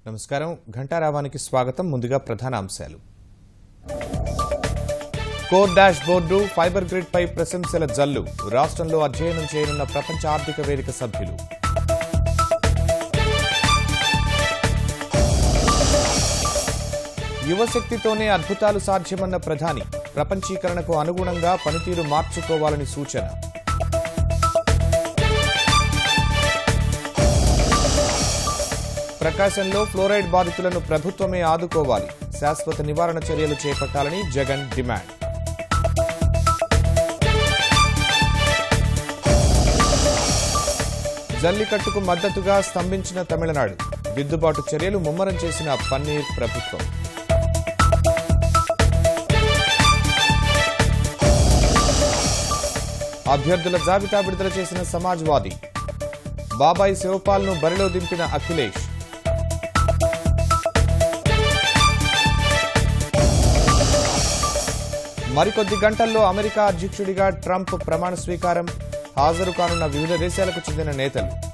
నమస్కారం ఘంటారావానికి స్వాగతం. ముందుగా ప్రధాన అంశాలు. Core dashboard fibre grid పై ప్రశంసల జల్లు. రాష్ట్రంలో అధ్యయనం చేయనున్న ప్రపంచ ఆర్థిక వేదిక సభ్యులు. యువశక్తితోనే అద్భుతాలు సాధ్యమన్న ప్రధాని. ప్రపంచీకరణకు అనుగుణంగా పనితీరు మార్చుకోవాలని సూచన. ప్రకాశంలో ఫ్లోరైడ్ బాధితులను ప్రభుత్వమే ఆదుకోవాలి. శాశ్వత నివారణ చర్యలు చేపట్టాలని జగన్ డిమాండ్. జల్లికట్టుకు మద్దతుగా స్తంభించిన తమిళనాడు. దిద్దుబాటు చర్యలు ముమ్మరం చేసిన పన్నీర్ ప్రభుత్వం. అభ్యర్థుల జాబితా విడుదల చేసిన సమాజ్వాదీ. బాబాయి శివపాల్ను బరిలో దింపిన అఖిలేష్. మరికొద్ది గంటల్లో అమెరికా అధ్యక్షుడిగా ట్రంప్ ప్రమాణ స్వీకారం. హాజరు కానున్న వివిధ దేశాలకు చెందిన నేతలు.